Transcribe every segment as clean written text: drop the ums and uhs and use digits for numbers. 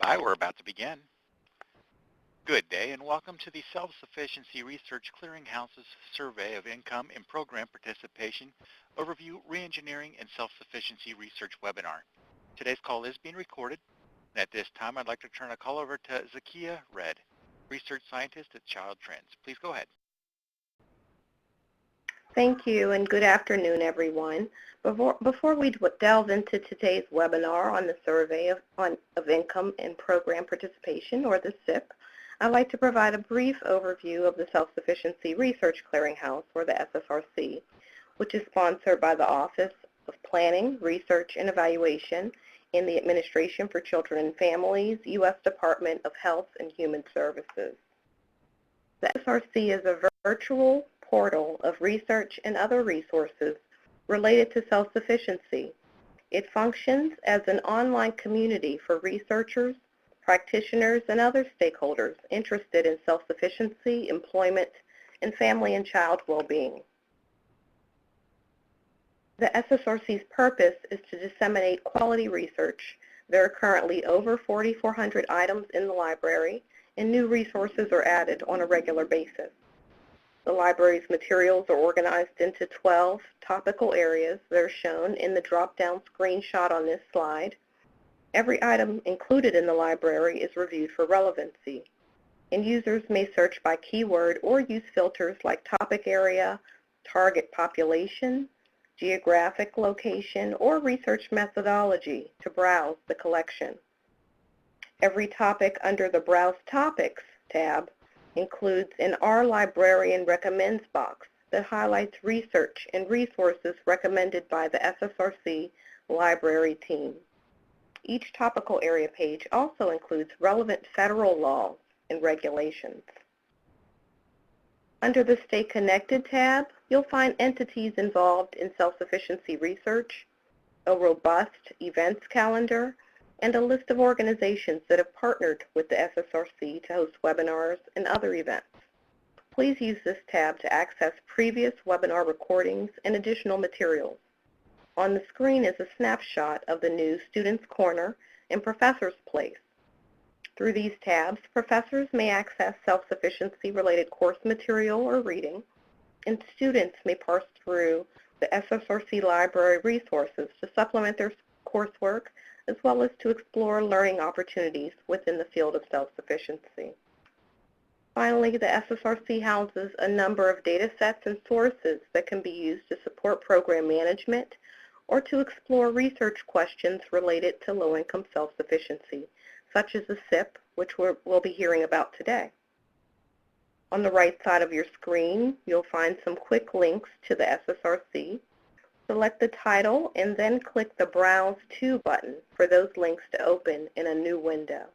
Hi, we're about to begin. Good day and welcome to the Self-Sufficiency Research Clearinghouse's Survey of Income and Program Participation Overview Reengineering and Self-Sufficiency Research webinar. Today's call is being recorded. And at this time, I'd like to turn the call over to Zakia Red, Research Scientist at Child Trends. Please go ahead. Thank you, and good afternoon, everyone. Before we delve into today's webinar on the Survey of Income and Program Participation, or the SIP, I'd like to provide a brief overview of the Self-Sufficiency Research Clearinghouse, or the SSRC, which is sponsored by the Office of Planning, Research, and Evaluation in the Administration for Children and Families, U.S. Department of Health and Human Services. The SSRC is a virtual portal of research and other resources related to self-sufficiency. It functions as an online community for researchers, practitioners, and other stakeholders interested in self-sufficiency, employment, and family and child well-being. The SSRC's purpose is to disseminate quality research. There are currently over 4,400 items in the library, and new resources are added on a regular basis. The library's materials are organized into 12 topical areas that are shown in the drop-down screenshot on this slide. Every item included in the library is reviewed for relevancy, and users may search by keyword or use filters like topic area, target population, geographic location, or research methodology to browse the collection. Every topic under the Browse Topics tab includes an Our Librarian Recommends box that highlights research and resources recommended by the SSRC library team. Each topical area page also includes relevant federal laws and regulations. Under the Stay Connected tab, you'll find entities involved in self-sufficiency research, a robust events calendar, and a list of organizations that have partnered with the SSRC to host webinars and other events. Please use this tab to access previous webinar recordings and additional materials. On the screen is a snapshot of the new Students Corner and Professor's Place. Through these tabs, professors may access self-sufficiency-related course material or reading, and students may parse through the SSRC library resources to supplement their coursework, as well as to explore learning opportunities within the field of self-sufficiency. Finally, the SSRC houses a number of data sets and sources that can be used to support program management or to explore research questions related to low-income self-sufficiency, such as the SIP, which we'll be hearing about today. On the right side of your screen, you'll find some quick links to the SSRC. Select the title and then click the Browse To button for those links to open in a new window.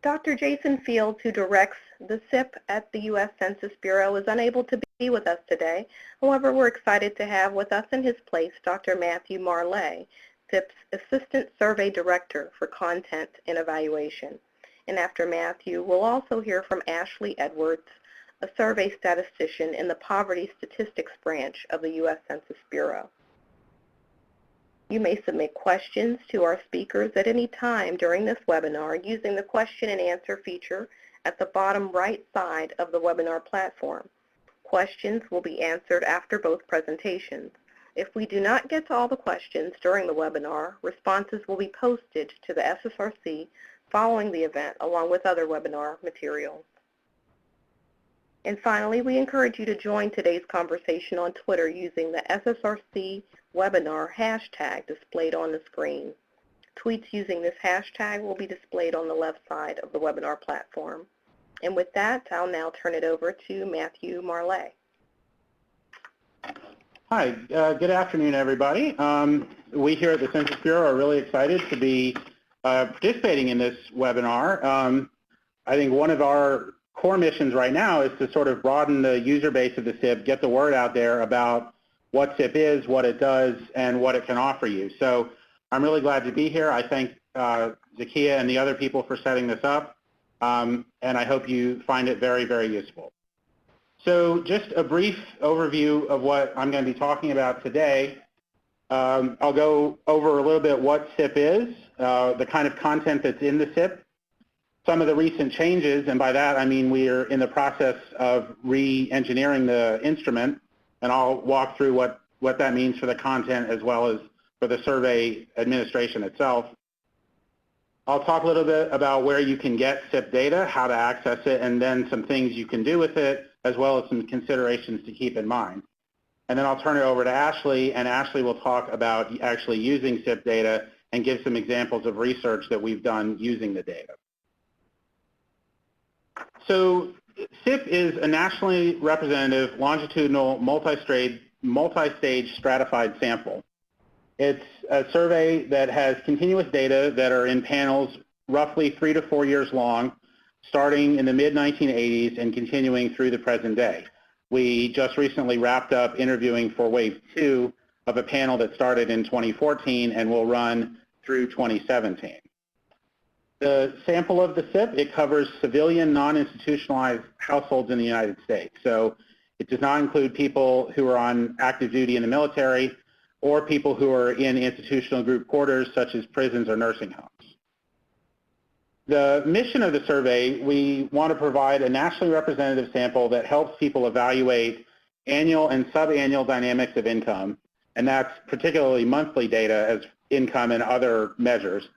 Dr. Jason Fields, who directs the SIP at the U.S. Census Bureau, is unable to be with us today. However, we're excited to have with us in his place Dr. Matthew Marley, SIP's Assistant Survey Director for Content and Evaluation. And after Matthew, we'll also hear from Ashley Edwards, a survey statistician in the Poverty Statistics Branch of the U.S. Census Bureau. You may submit questions to our speakers at any time during this webinar using the question and answer feature at the bottom right side of the webinar platform. Questions will be answered after both presentations. If we do not get to all the questions during the webinar, responses will be posted to the SSRC following the event along with other webinar materials. And finally, we encourage you to join today's conversation on Twitter using the SSRC webinar hashtag displayed on the screen. Tweets using this hashtag will be displayed on the left side of the webinar platform. And with that, I'll now turn it over to Matthew Marley. Hi, good afternoon, everybody. We here at the Census Bureau are really excited to be participating in this webinar. I think one of our core missions right now is to sort of broaden the user base of the SIP, get the word out there about what SIP is, what it does, and what it can offer you. So I'm really glad to be here. I thank Zakia and the other people for setting this up, and I hope you find it very, very useful. So just a brief overview of what I'm going to be talking about today. I'll go over a little bit what SIP is, the kind of content that's in the SIP, some of the recent changes, and by that I mean we are in the process of re-engineering the instrument, and I'll walk through what that means for the content as well as for the survey administration itself. I'll talk a little bit about where you can get SIP data, how to access it, and then some things you can do with it, as well as some considerations to keep in mind. And then I'll turn it over to Ashley, and Ashley will talk about actually using SIP data and give some examples of research that we've done using the data. So SIP is a nationally representative, longitudinal, multi-stage stratified sample. It's a survey that has continuous data that are in panels roughly 3 to 4 years long, starting in the mid-1980s and continuing through the present day. We just recently wrapped up interviewing for Wave 2 of a panel that started in 2014 and will run through 2017. The sample of the SIP, it covers civilian non-institutionalized households in the United States. So it does not include people who are on active duty in the military or people who are in institutional group quarters such as prisons or nursing homes. The mission of the survey, we want to provide a nationally representative sample that helps people evaluate annual and subannual dynamics of income, and that's particularly monthly data as income and other measures.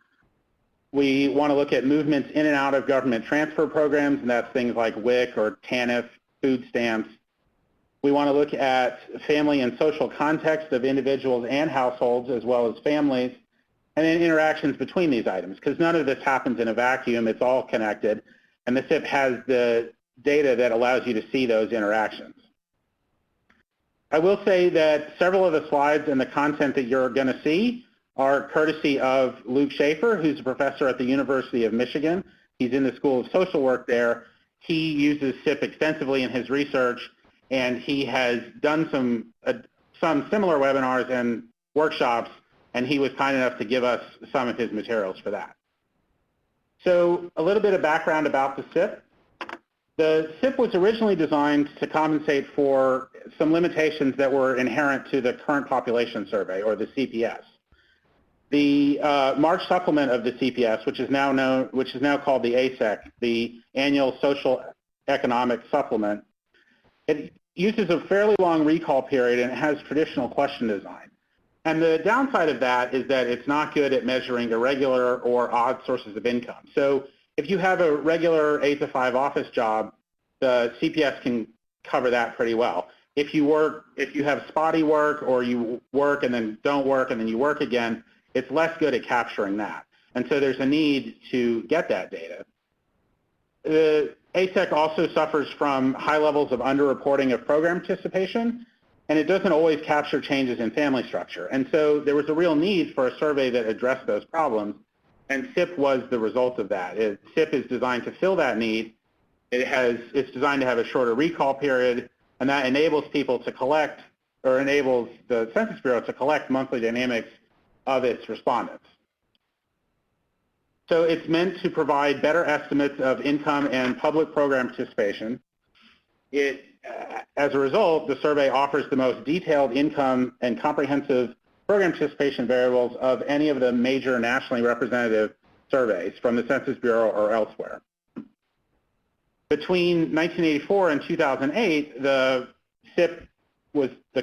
We want to look at movements in and out of government transfer programs, and that's things like WIC or TANF, food stamps. We want to look at family and social context of individuals and households as well as families, and then interactions between these items, because none of this happens in a vacuum. It's all connected, and the SIP has the data that allows you to see those interactions. I will say that several of the slides and the content that you're going to see are courtesy of Luke Schaefer, who's a professor at the University of Michigan. He's in the School of Social Work there. He uses SIP extensively in his research, and he has done some similar webinars and workshops, and he was kind enough to give us some of his materials for that. So a little bit of background about the SIP. The SIP was originally designed to compensate for some limitations that were inherent to the current population survey, or the CPS. The March supplement of the CPS, which is now called the ASEC, the Annual Social Economic Supplement, it uses a fairly long recall period and it has traditional question design. And the downside of that is that it's not good at measuring irregular or odd sources of income. So if you have a regular 8 to 5 office job, the CPS can cover that pretty well. If you have spotty work, or you work and then don't work and then you work again, it's less good at capturing that. And so there's a need to get that data. The ASEC also suffers from high levels of underreporting of program participation, and it doesn't always capture changes in family structure. And so there was a real need for a survey that addressed those problems, and SIP was the result of that. SIP is designed to fill that need. It's designed to have a shorter recall period, and that enables people to collect, or enables the Census Bureau to collect monthly dynamics of its respondents. So it's meant to provide better estimates of income and public program participation. As a result, the survey offers the most detailed income and comprehensive program participation variables of any of the major nationally representative surveys from the Census Bureau or elsewhere. Between 1984 and 2008, the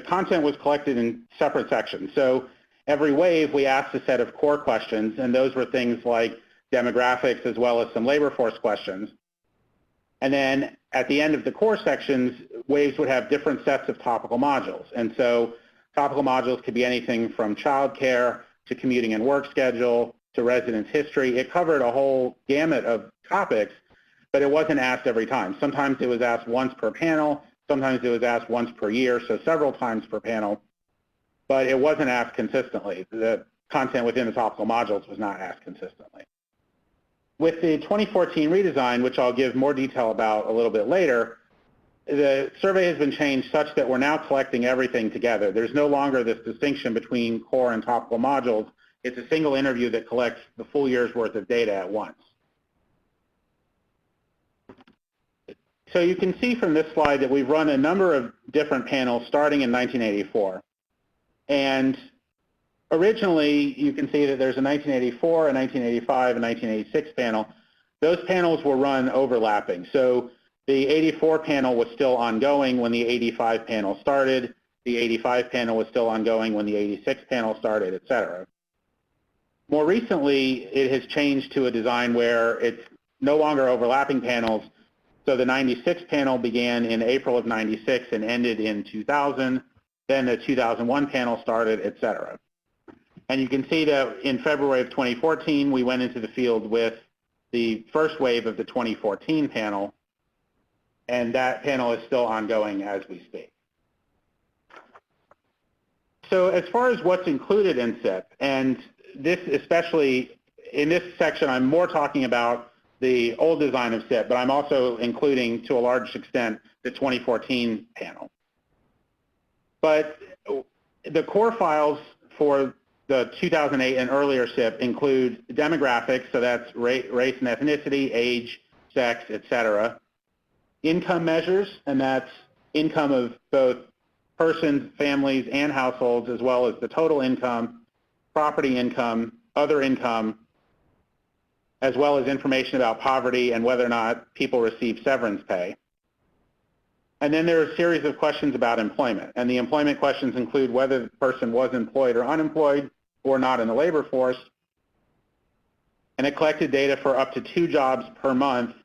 content was collected in separate sections. So every wave, we asked a set of core questions, and those were things like demographics as well as some labor force questions. And then at the end of the core sections, waves would have different sets of topical modules. And so topical modules could be anything from childcare to commuting and work schedule to residence history. It covered a whole gamut of topics, but it wasn't asked every time. Sometimes it was asked once per panel. Sometimes it was asked once per year, so several times per panel. But it wasn't asked consistently. The content within the topical modules was not asked consistently. With the 2014 redesign, which I'll give more detail about a little bit later, the survey has been changed such that we're now collecting everything together. There's no longer this distinction between core and topical modules. It's a single interview that collects the full year's worth of data at once. So you can see from this slide that we've run a number of different panels starting in 1984. And originally, you can see that there's a 1984, a 1985, a 1986 panel. Those panels were run overlapping. So the 84 panel was still ongoing when the 85 panel started. The 85 panel was still ongoing when the 86 panel started, et cetera. More recently, it has changed to a design where it's no longer overlapping panels. So the 96 panel began in April of 96 and ended in 2000. Then the 2001 panel started, et cetera. And you can see that in February of 2014, we went into the field with the first wave of the 2014 panel, and that panel is still ongoing as we speak. So as far as what's included in SIP, and this especially, in this section, I'm more talking about the old design of SIP, but I'm also including, to a large extent, the 2014 panel. But the core files for the 2008 and earlier SIP include demographics, so that's race and ethnicity, age, sex, et cetera. Income measures, and that's income of both persons, families, and households, as well as the total income, property income, other income, as well as information about poverty and whether or not people receive severance pay. And then there are a series of questions about employment. And the employment questions include whether the person was employed or unemployed or not in the labor force. And it collected data for up to 2 jobs per month,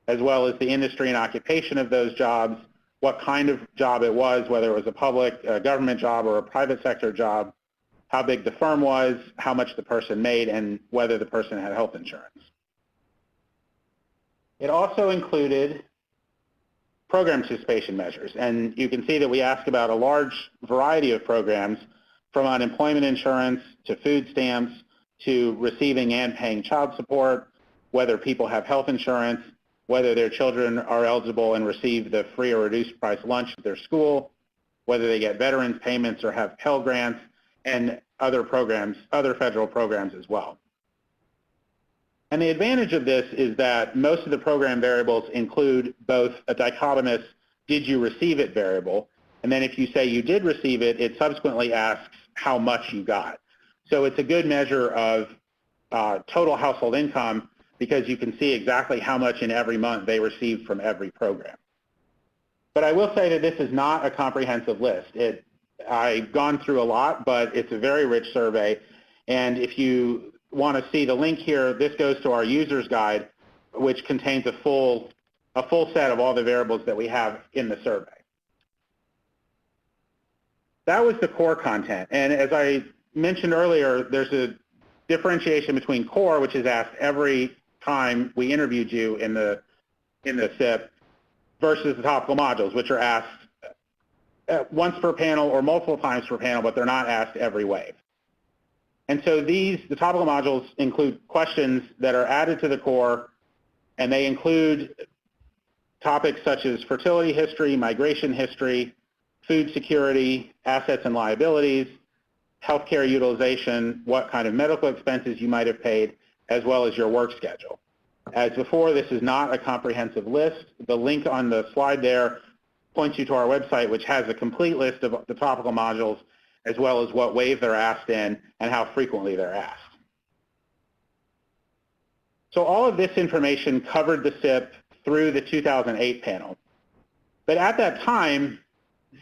as well as the industry and occupation of those jobs, what kind of job it was, whether it was a public government job or a private sector job, how big the firm was, how much the person made, and whether the person had health insurance. It also included program participation measures, and you can see that we ask about a large variety of programs, from unemployment insurance to food stamps to receiving and paying child support, whether people have health insurance, whether their children are eligible and receive the free or reduced price lunch at their school, whether they get veterans payments or have Pell Grants, and other programs, other federal programs as well. And the advantage of this is that most of the program variables include both a dichotomous did you receive it variable, and then if you say you did receive it, it subsequently asks how much you got. So it's a good measure of total household income, because you can see exactly how much in every month they received from every program. But I will say that this is not a comprehensive list. I've gone through a lot, but it's a very rich survey. And if you want to see the link here, this goes to our user's guide, which contains a full set of all the variables that we have in the survey. That was the core content. And as I mentioned earlier, there's a differentiation between core, which is asked every time we interviewed you in the SIP, versus the topical modules, which are asked once per panel or multiple times per panel, but they're not asked every wave. And so the topical modules include questions that are added to the core, and they include topics such as fertility history, migration history, food security, assets and liabilities, healthcare utilization, what kind of medical expenses you might have paid, as well as your work schedule. As before, this is not a comprehensive list. The link on the slide there points you to our website, which has a complete list of the topical modules, as well as what wave they're asked in and how frequently they're asked. So all of this information covered the SIP through the 2008 panel. But at that time,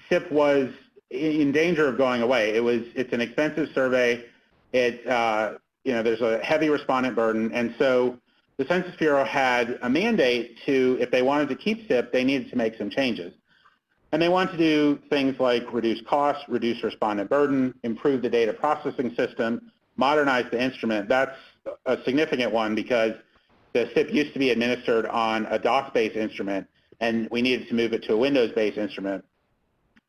SIP was in danger of going away. It's an expensive survey. There's a heavy respondent burden, and so the Census Bureau had a mandate to, if they wanted to keep SIP, they needed to make some changes. And they wanted to do things like reduce costs, reduce respondent burden, improve the data processing system, modernize the instrument. That's a significant one because the SIP used to be administered on a DOS-based instrument, and we needed to move it to a Windows-based instrument,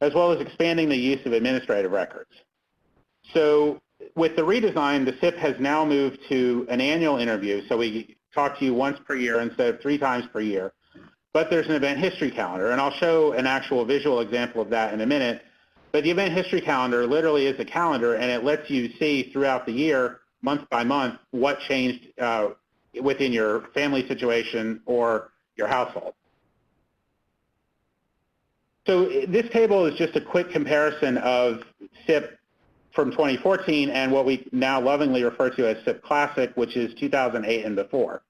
as well as expanding the use of administrative records. So with the redesign, the SIP has now moved to an annual interview, so we talk to you once per year instead of 3 times per year. But there's an event history calendar, and I'll show an actual visual example of that in a minute. But the event history calendar literally is a calendar, and it lets you see throughout the year, month by month, what changed within your family situation or your household. So this table is just a quick comparison of SIP from 2014, and what we now lovingly refer to as SIP Classic, which is 2008 and before.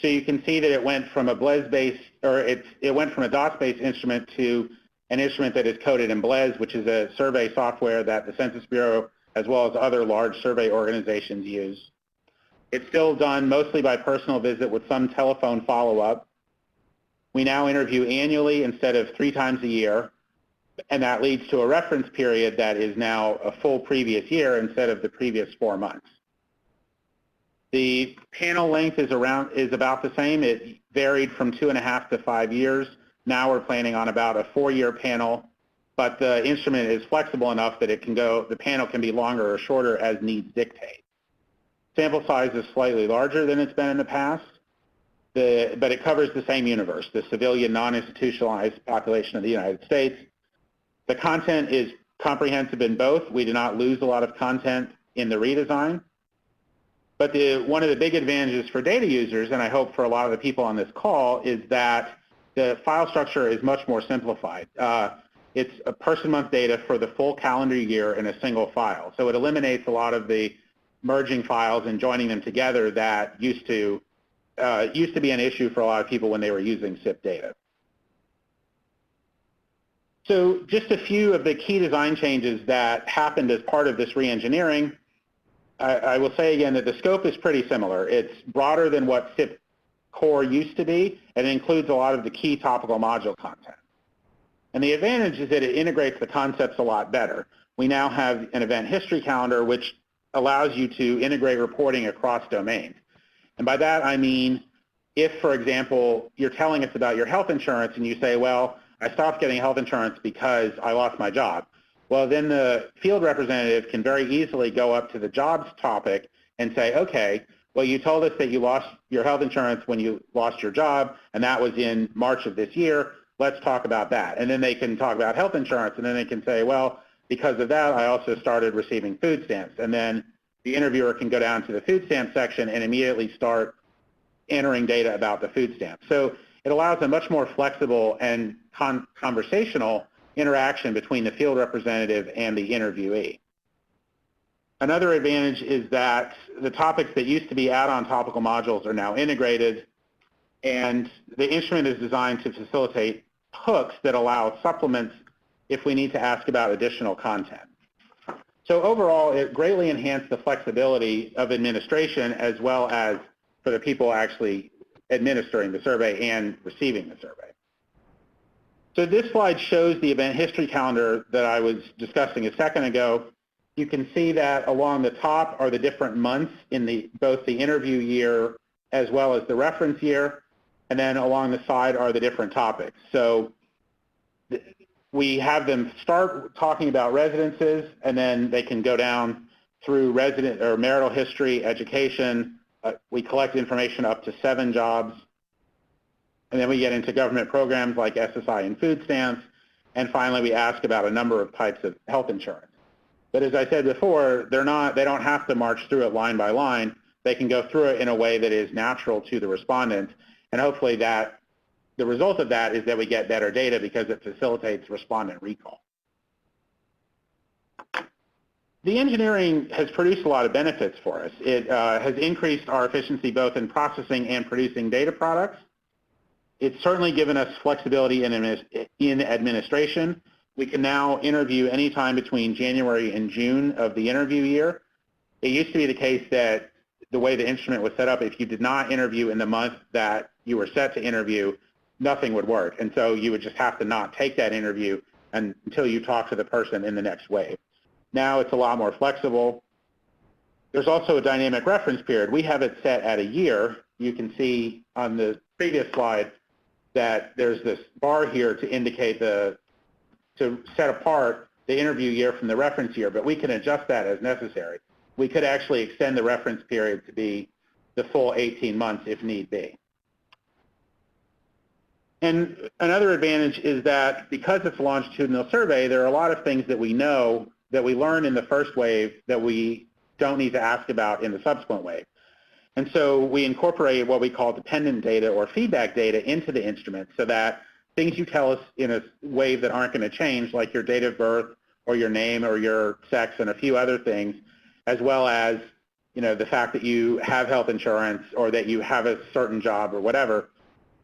So you can see that it went from a BLES-based, or it went from a DOS-based instrument to an instrument that is coded in BLES, which is a survey software that the Census Bureau, as well as other large survey organizations, use. It's still done mostly by personal visit with some telephone follow-up. We now interview annually instead of 3 times a year, and that leads to a reference period that is now a full previous year instead of the previous 4 months. The panel length is about the same. It varied from 2.5 to 5 years. Now we're planning on about a 4-year panel, but the instrument is flexible enough that the panel can be longer or shorter as needs dictate. Sample size is slightly larger than it's been in the past, but it covers the same universe, the civilian non-institutionalized population of the United States. The content is comprehensive in both. We do not lose a lot of content in the redesign. But one of the big advantages for data users, and I hope for a lot of the people on this call, is that the file structure is much more simplified. It's a person-month data for the full calendar year in a single file. So it eliminates a lot of the merging files and joining them together that used to be an issue for a lot of people when they were using SIP data. So just a few of the key design changes that happened as part of this reengineering. I will say again that the scope is pretty similar. It's broader than what SIP core used to be, and it includes a lot of the key topical module content. And the advantage is that it integrates the concepts a lot better. We now have an event history calendar, which allows you to integrate reporting across domains. And by that I mean, if, for example, you're telling us about your health insurance and you say, well, I stopped getting health insurance because I lost my job. Well, then the field representative can very easily go up to the jobs topic and say, okay, well, you told us that you lost your health insurance when you lost your job, and that was in March of this year. Let's talk about that. And then they can talk about health insurance, and then they can say, well, because of that, I also started receiving food stamps. And then the interviewer can go down to the food stamp section and immediately start entering data about the food stamp. So it allows a much more flexible and conversational interaction between the field representative and the interviewee. Another advantage is that the topics that used to be add-on topical modules are now integrated, and the instrument is designed to facilitate hooks that allow supplements if we need to ask about additional content. So overall, it greatly enhanced the flexibility of administration as well as for the people actually administering the survey and receiving the survey. So this slide shows the event history calendar that I was discussing a second ago. You can see that along the top are the different months in both the interview year as well as the reference year, and then along the side are the different topics. So we have them start talking about residences, and then they can go down through resident or marital history, education. We collect information up to 7 jobs. And then we get into government programs like SSI and food stamps. And finally, we ask about a number of types of health insurance. But as I said before, they don't have to march through it line by line. They can go through it in a way that is natural to the respondent. And hopefully the result of that is that we get better data because it facilitates respondent recall. The engineering has produced a lot of benefits for us. It has increased our efficiency both in processing and producing data products. It's certainly given us flexibility in administration. We can now interview anytime between January and June of the interview year. It used to be the case that the way the instrument was set up, if you did not interview in the month that you were set to interview, nothing would work. And so you would just have to not take that interview until you talk to the person in the next wave. Now it's a lot more flexible. There's also a dynamic reference period. We have it set at a year. You can see on the previous slide that there's this bar here to indicate to set apart the interview year from the reference year, but we can adjust that as necessary. We could actually extend the reference period to be the full 18 months if need be. And another advantage is that because it's a longitudinal survey, there are a lot of things that we know that we learn in the first wave that we don't need to ask about in the subsequent wave. And so we incorporate what we call dependent data or feedback data into the instrument so that things you tell us in a wave that aren't going to change, like your date of birth or your name or your sex and a few other things, as well as the fact that you have health insurance or that you have a certain job or whatever,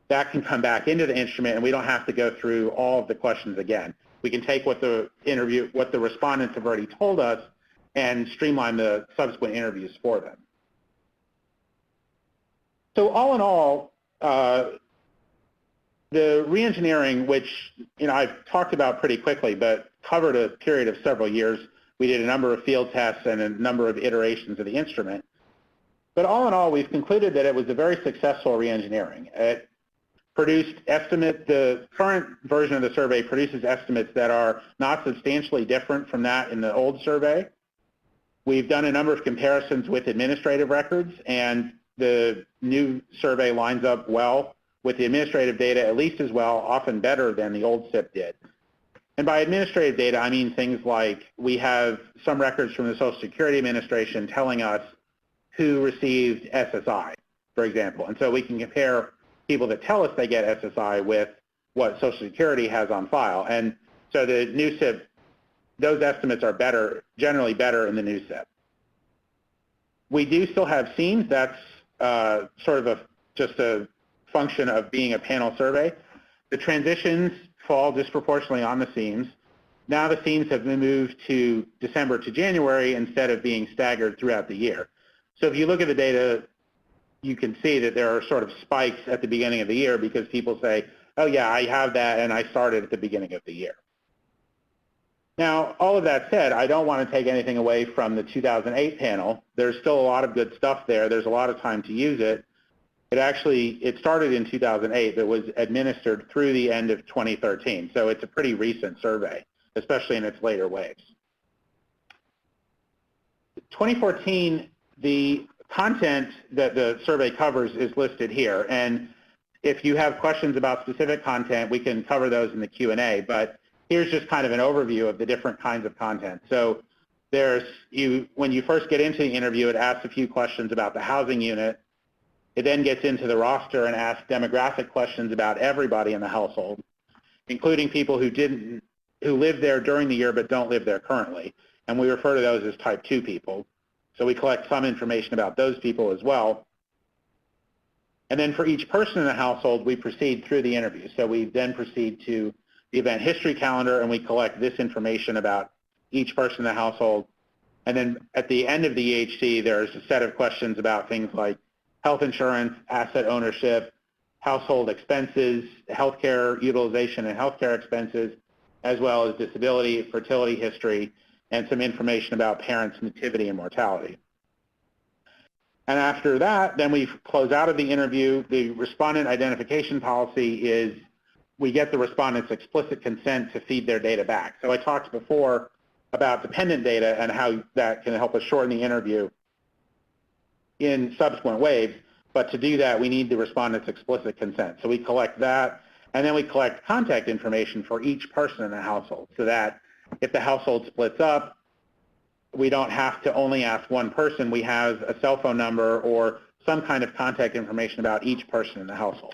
that can come back into the instrument, and we don't have to go through all of the questions again. We can take what the respondents have already told us and streamline the subsequent interviews for them. So all in all, the reengineering, which I've talked about pretty quickly, but covered a period of several years. We did a number of field tests and a number of iterations of the instrument. But all in all, we've concluded that it was a very successful reengineering. It produced estimates. The current version of the survey produces estimates that are not substantially different from that in the old survey. We've done a number of comparisons with administrative records, and the new survey lines up well with the administrative data, at least as well, often better than the old SIP did. And by administrative data, I mean things like we have some records from the Social Security Administration telling us who received SSI, for example. And so we can compare people that tell us they get SSI with what Social Security has on file. And so the new SIP, those estimates are better, generally better in the new SIP. We do still have SEAMS. That's sort of just a function of being a panel survey. The transitions fall disproportionately on the SEAMS. Now the SEAMS have been moved to December to January instead of being staggered throughout the year. So if you look at the data, you can see that there are sort of spikes at the beginning of the year because people say, oh yeah, I have that and I started at the beginning of the year. Now, all of that said, I don't want to take anything away from the 2008 panel. There's still a lot of good stuff there. There's a lot of time to use it. It started in 2008, but was administered through the end of 2013. So it's a pretty recent survey, especially in its later waves. 2014, the content that the survey covers is listed here. And if you have questions about specific content, we can cover those in the Q&A. But here's just kind of an overview of the different kinds of content. So when you first get into the interview, it asks a few questions about the housing unit. It then gets into the roster and asks demographic questions about everybody in the household, including people who lived there during the year but don't live there currently. And we refer to those as type 2 people. So we collect some information about those people as well. And then for each person in the household, we proceed through the interview. So we then proceed to the event history calendar, and we collect this information about each person in the household. And then at the end of the EHC, there's a set of questions about things like health insurance, asset ownership, household expenses, healthcare utilization and healthcare expenses, as well as disability, fertility history, and some information about parents' nativity and mortality. And after that, then we close out of the interview. The respondent identification policy is we get the respondent's explicit consent to feed their data back. So I talked before about dependent data and how that can help us shorten the interview in subsequent waves, but to do that, we need the respondent's explicit consent. So we collect that, and then we collect contact information for each person in the household so that if the household splits up, we don't have to only ask one person. We have a cell phone number or some kind of contact information about each person in the household.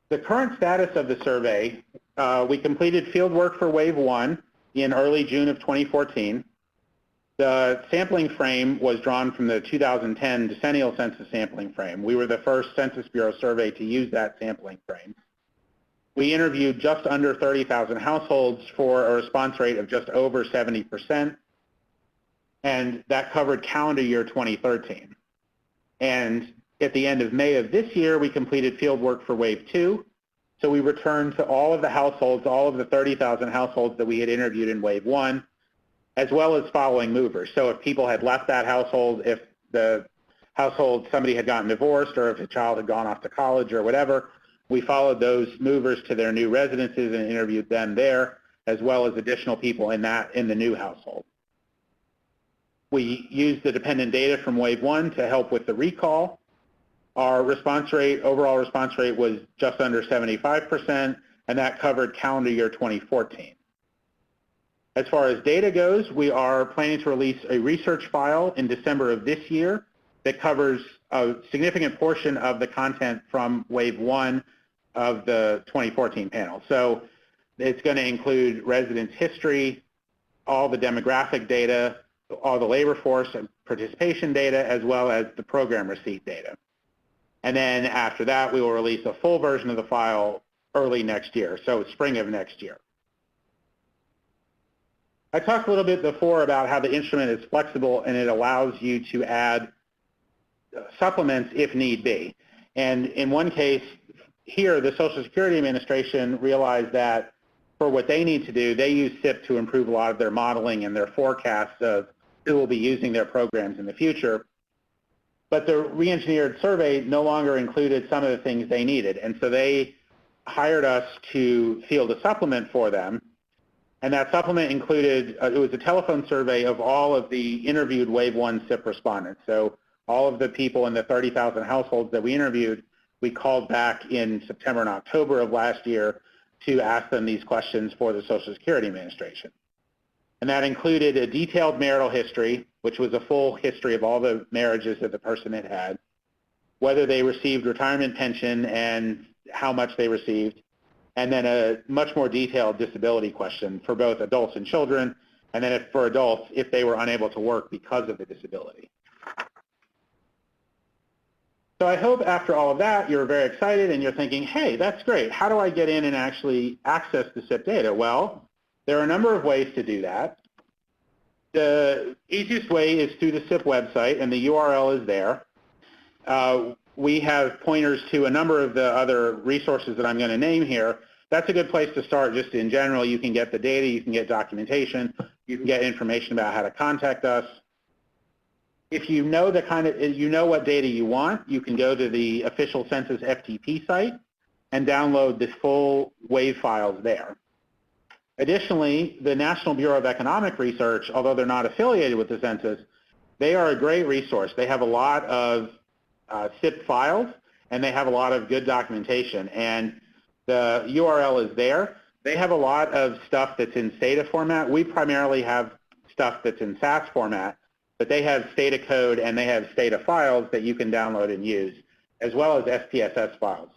The current status of the survey, we completed field work for Wave 1 in early June of 2014. The sampling frame was drawn from the 2010 decennial census sampling frame. We were the first Census Bureau survey to use that sampling frame. We interviewed just under 30,000 households for a response rate of just over 70%, and that covered calendar year 2013. And at the end of May of this year, we completed field work for Wave 2. So we returned to all of the households, all of the 30,000 households that we had interviewed in Wave 1, as well as following movers. So if people had left that household, if the household, somebody had gotten divorced, or if a child had gone off to college or whatever, we followed those movers to their new residences and interviewed them there, as well as additional people in the new household. We used the dependent data from Wave 1 to help with the recall. Our response rate, overall response rate, was just under 75%, and that covered calendar year 2014. As far as data goes, we are planning to release a research file in December of this year that covers a significant portion of the content from Wave 1 of the 2014 panel. So It's going to include residence history, all the demographic data, all the labor force and participation data, as well as the program receipt data. And then after that, we will release a full version of the file early next year, so spring of next year. I talked a little bit before about how the instrument is flexible and it allows you to add supplements if need be. And in one case here, the Social Security Administration realized that for what they need to do, they use SIP to improve a lot of their modeling and their forecasts of who will be using their programs in the future. But the re-engineered survey no longer included some of the things they needed. And so they hired us to field a supplement for them. And that supplement included, it was a telephone survey of all of the interviewed Wave 1 SIP respondents. So all of the people in the 30,000 households that we interviewed, we called back in September and October of last year to ask them these questions for the Social Security Administration. And that included a detailed marital history, which was a full history of all the marriages that the person had had, whether they received retirement pension and how much they received, and then a much more detailed disability question for both adults and children, and then for adults, if they were unable to work because of the disability. So I hope after all of that, you're very excited and you're thinking, hey, that's great. How do I get in and actually access the SIP data? Well, there are a number of ways to do that. The easiest way is through the SIP website, and the URL is there. We have pointers to a number of the other resources that I'm going to name here. That's a good place to start. Just in general, you can get the data, you can get documentation, you can get information about how to contact us. If you know what data you want, you can go to the official Census FTP site and download the full WAVE files there. Additionally, the National Bureau of Economic Research, although they're not affiliated with the Census, they are a great resource. They have a lot of SIP files, and they have a lot of good documentation. And the URL is there. They have a lot of stuff that's in STATA format. We primarily have stuff that's in SAS format, but they have STATA code and they have STATA files that you can download and use, as well as SPSS files.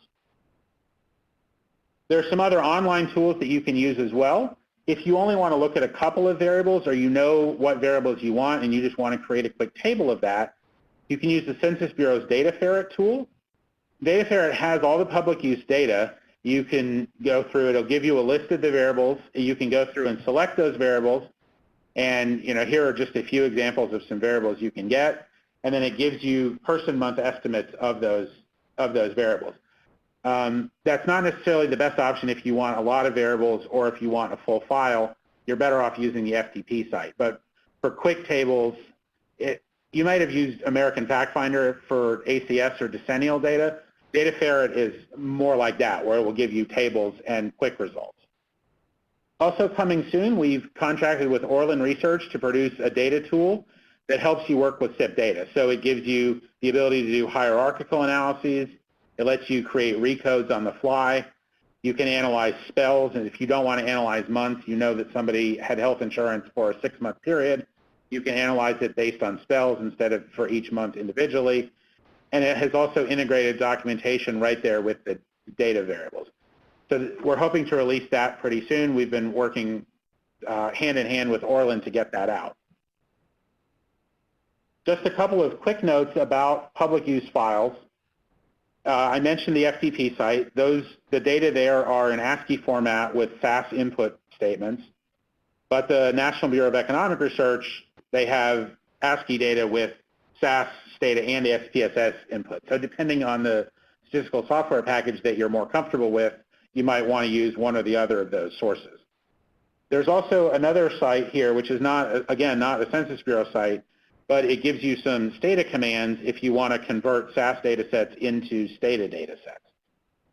There are some other online tools that you can use as well. If you only want to look at a couple of variables, or you know what variables you want and you just want to create a quick table of that, you can use the Census Bureau's Data Ferret tool. Data Ferret has all the public use data. You can go through, it'll give you a list of the variables. You can go through and select those variables. And here are just a few examples of some variables you can get. And then it gives you person-month estimates of those variables. That's not necessarily the best option if you want a lot of variables or if you want a full file. You're better off using the FTP site. But for quick tables, you might have used American Fact Finder for ACS or decennial data. Data Ferret is more like that, where it will give you tables and quick results. Also coming soon, we've contracted with Orlin Research to produce a data tool that helps you work with SIP data. So it gives you the ability to do hierarchical analyses. It lets you create recodes on the fly. You can analyze spells, and if you don't want to analyze months, you know that somebody had health insurance for a 6-month period, you can analyze it based on spells instead of for each month individually. And it has also integrated documentation right there with the data variables. So we're hoping to release that pretty soon. We've been working hand in hand with Orlin to get that out. Just a couple of quick notes about public use files. I mentioned the FTP site. The data there are in ASCII format with SAS input statements. But the National Bureau of Economic Research, they have ASCII data with SAS, STATA, and the SPSS input. So depending on the statistical software package that you're more comfortable with, you might want to use one or the other of those sources. There's also another site here, which is not, again, not a Census Bureau site, but it gives you some STATA commands if you want to convert SAS data sets into STATA data sets.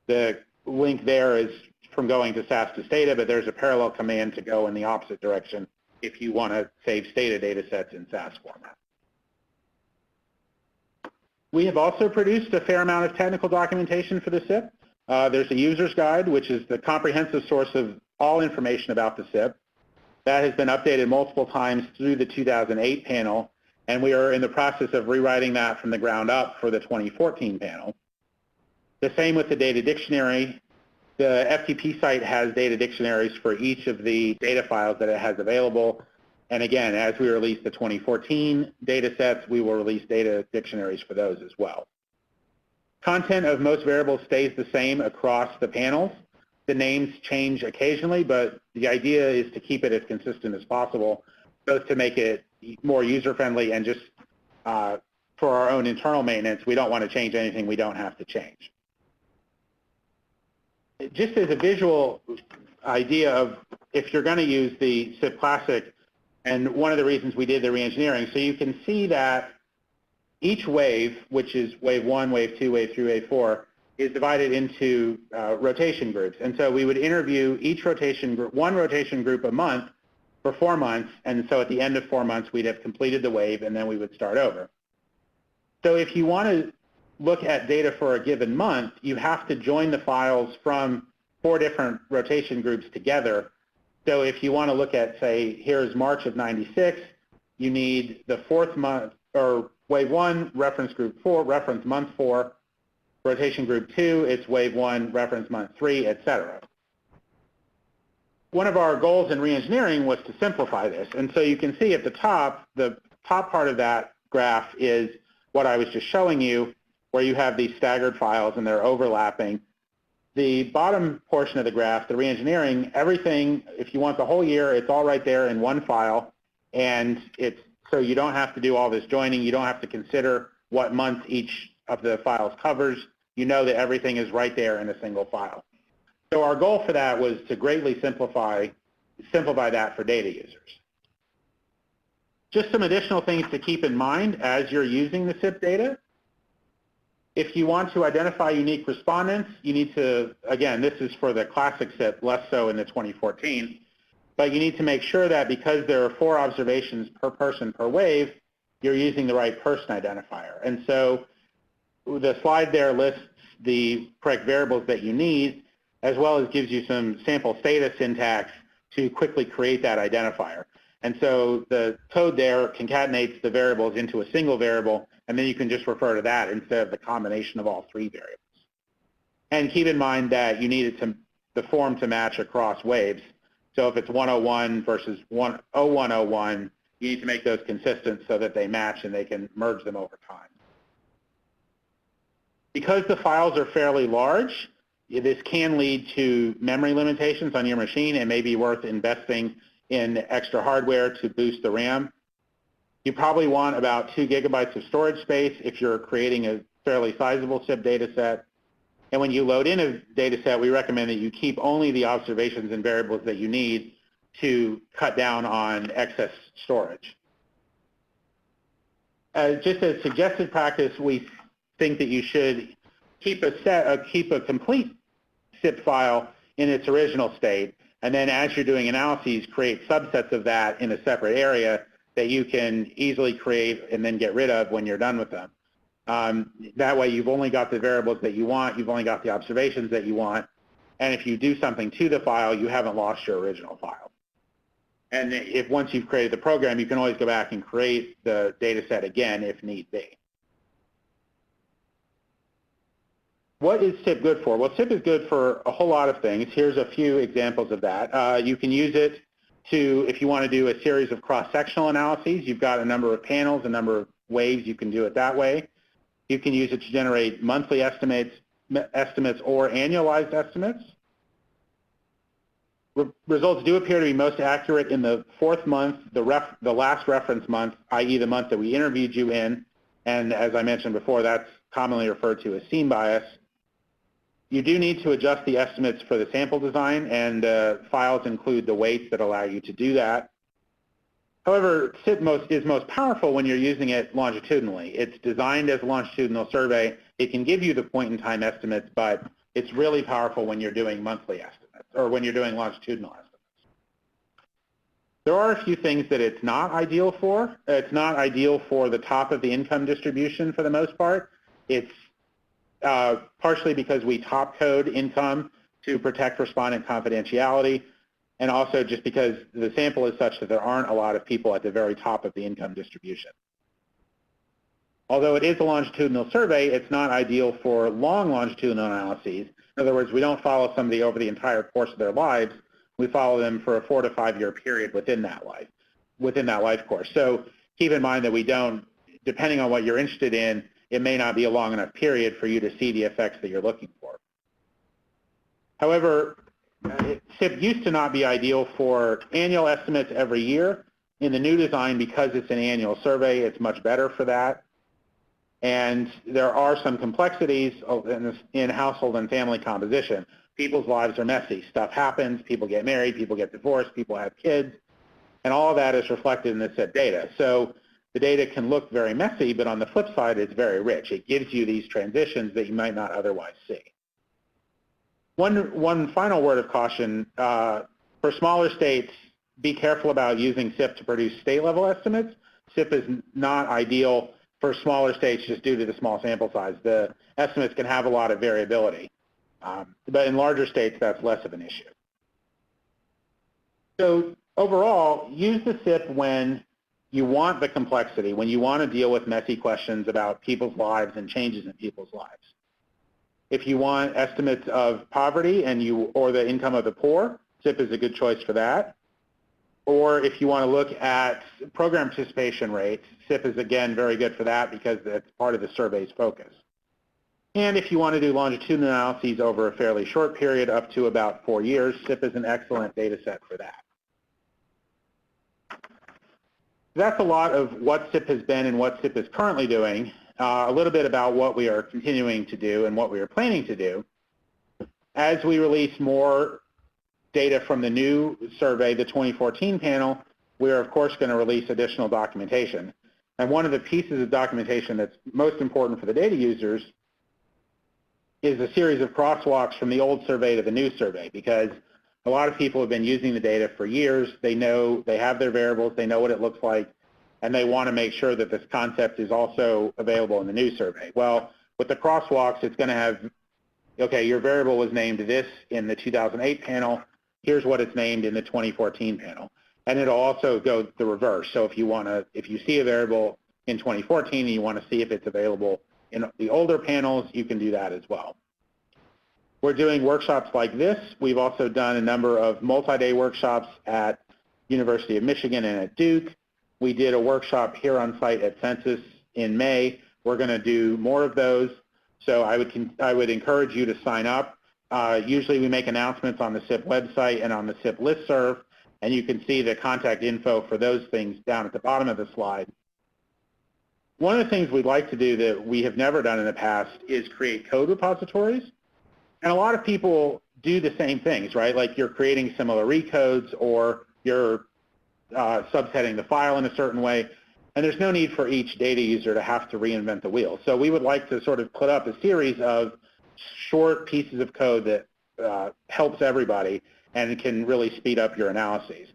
The link there is from going to SAS to STATA, but there's a parallel command to go in the opposite direction if you want to save STATA data sets in SAS format. We have also produced a fair amount of technical documentation for the SIP. There's a user's guide, which is the comprehensive source of all information about the SIP. That has been updated multiple times through the 2008 panel, and we are in the process of rewriting that from the ground up for the 2014 panel. The same with the data dictionary. The FTP site has data dictionaries for each of the data files that it has available. And again, as we release the 2014 data sets, we will release data dictionaries for those as well. Content of most variables stays the same across the panels. The names change occasionally, but the idea is to keep it as consistent as possible, both to make it more user-friendly and just for our own internal maintenance. We don't want to change anything we don't have to change. Just as a visual idea of if you're going to use the SIP Classic, and one of the reasons we did the reengineering, so you can see that each wave, which is wave 1, wave 2, wave 3, wave 4, is divided into rotation groups. And so we would interview each rotation group, one rotation group a month for 4 months, and so at the end of 4 months, we'd have completed the wave, and then we would start over. So if you want to look at data for a given month, you have to join the files from 4 different rotation groups together. So if you want to look at, say, here's March of 96, you need the 4th month, or wave 1, reference group 4, reference month 4, rotation group 2, it's wave 1, reference month 3, etc. One of our goals in reengineering was to simplify this. And so you can see at the top part of that graph is what I was just showing you, where you have these staggered files and they're overlapping. The bottom portion of the graph, the reengineering, everything, if you want the whole year, it's all right there in one file, and it's so you don't have to do all this joining. You don't have to consider what month each of the files covers. You know that everything is right there in a single file. So our goal for that was to greatly simplify that for data users. Just some additional things to keep in mind as you're using the SIP data. If you want to identify unique respondents, you need to, again, this is for the classic SIP, less so in the 2014, but you need to make sure that because there are 4 observations per person per wave, you're using the right person identifier. And so the slide there lists the correct variables that you need, as well as gives you some sample status syntax to quickly create that identifier. And so the code there concatenates the variables into a single variable, and then you can just refer to that instead of the combination of all 3 variables. And keep in mind that you need the form to match across waves. So if it's 101 versus 0101, you need to make those consistent so that they match and they can merge them over time. Because the files are fairly large, this can lead to memory limitations on your machine. It may be worth investing in extra hardware to boost the RAM. You probably want about 2 gigabytes of storage space if you're creating a fairly sizable SIP data set. And when you load in a data set, we recommend that you keep only the observations and variables that you need to cut down on excess storage. Just as suggested practice, we think that you should keep a complete SIP file in its original state, and then as you're doing analyses, create subsets of that in a separate area that you can easily create and then get rid of when you're done with them. That way you've only got the variables that you want, you've only got the observations that you want, and if you do something to the file, you haven't lost your original file. And if once you've created the program, you can always go back and create the data set again if need be. What is SIP good for? Well, SIP is good for a whole lot of things. Here's a few examples of that. You can use it if you want to do a series of cross-sectional analyses. You've got a number of panels, a number of waves, you can do it that way. You can use it to generate monthly estimates or annualized estimates. Results do appear to be most accurate in the 4th month, the last reference month, i.e. the month that we interviewed you in. And as I mentioned before, that's commonly referred to as seam bias. You do need to adjust the estimates for the sample design, and files include the weights that allow you to do that. However, SIP is most powerful when you're using it longitudinally. It's designed as a longitudinal survey. It can give you the point-in-time estimates, but it's really powerful when you're doing monthly estimates or when you're doing longitudinal estimates. There are a few things that it's not ideal for. It's not ideal for the top of the income distribution for the most part. It's partially because we top code income to protect respondent confidentiality, and also just because the sample is such that there aren't a lot of people at the very top of the income distribution. Although it is a longitudinal survey, it's not ideal for long longitudinal analyses In other words, we don't follow somebody over the entire course of their lives. We follow them for a 4 to 5 year period within that life course. So keep in mind that we don't, depending on what you're interested in, it may not be a long enough period for you to see the effects that you're looking for. However, SIP used to not be ideal for annual estimates every year. In the new design, because it's an annual survey, it's much better for that. And there are some complexities in household and family composition. People's lives are messy. Stuff happens. People get married. People get divorced. People have kids. And all of that is reflected in the SIP data. So the data can look very messy, but on the flip side, it's very rich. It gives you these transitions that you might not otherwise see. One final word of caution. For smaller states, be careful about using SIP to produce state-level estimates. SIP is not ideal for smaller states just due to the small sample size. The estimates can have a lot of variability. But in larger states, that's less of an issue. So overall, use the SIP when you want the complexity, when you want to deal with messy questions about people's lives and changes in people's lives. If you want estimates of poverty or the income of the poor, SIP is a good choice for that. Or if you want to look at program participation rates, SIP is again very good for that because that's part of the survey's focus. And if you want to do longitudinal analyses over a fairly short period, up to about 4 years, SIP is an excellent data set for that. That's a lot of what SIP has been and what SIP is currently doing. A little bit about what we are continuing to do and what we are planning to do. As we release more data from the new survey, the 2014 panel, we are of course going to release additional documentation. And one of the pieces of documentation that's most important for the data users is a series of crosswalks from the old survey to the new survey, because a lot of people have been using the data for years. They know, they have their variables, they know what it looks like, and they want to make sure that this concept is also available in the new survey. Well, with the crosswalks, it's going to have, okay, your variable was named this in the 2008 panel. Here's what it's named in the 2014 panel. And it'll also go the reverse. So if you see a variable in 2014 and you want to see if it's available in the older panels, you can do that as well. We're doing workshops like this. We've also done a number of multi-day workshops at University of Michigan and at Duke. We did a workshop here on site at Census in May. We're going to do more of those. So I would encourage you to sign up. Usually we make announcements on the SIP website and on the SIP listserv, and you can see the contact info for those things down at the bottom of the slide. One of the things we'd like to do that we have never done in the past is create code repositories. And a lot of people do the same things, right? Like you're creating similar recodes or you're subsetting the file in a certain way. And there's no need for each data user to have to reinvent the wheel. So we would like to sort of put up a series of short pieces of code that helps everybody and can really speed up your analyses.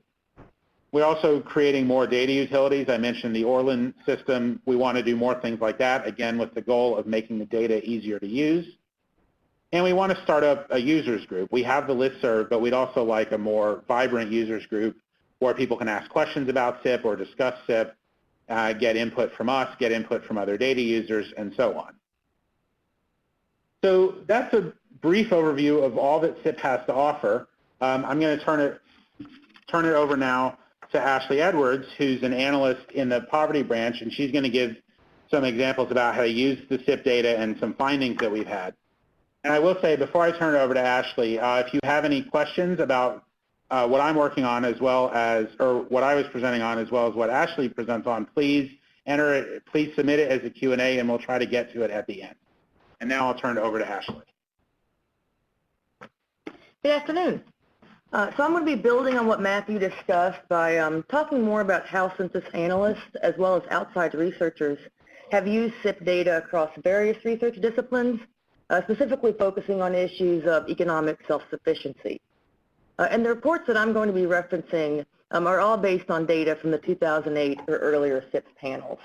We're also creating more data utilities. I mentioned the Orlin system. We want to do more things like that, again, with the goal of making the data easier to use. And we want to start up a users group. We have the listserv, but we'd also like a more vibrant users group where people can ask questions about SIP or discuss SIP, get input from us, get input from other data users, and so on. So that's a brief overview of all that SIP has to offer. I'm going to turn it over now to Ashley Edwards, who's an analyst in the poverty branch, and she's going to give some examples about how to use the SIP data and some findings that we've had. And I will say, before I turn it over to Ashley, if you have any questions about what I'm working on as well as, or what I was presenting on as well as what Ashley presents on, please enter it, please submit it as a Q&A, and we'll try to get to it at the end. And now I'll turn it over to Ashley. Good afternoon. So I'm going to be building on what Matthew discussed by talking more about how census analysts as well as outside researchers have used SIP data across various research disciplines, specifically focusing on issues of economic self-sufficiency. And the reports that I'm going to be referencing are all based on data from the 2008 or earlier SIP panels.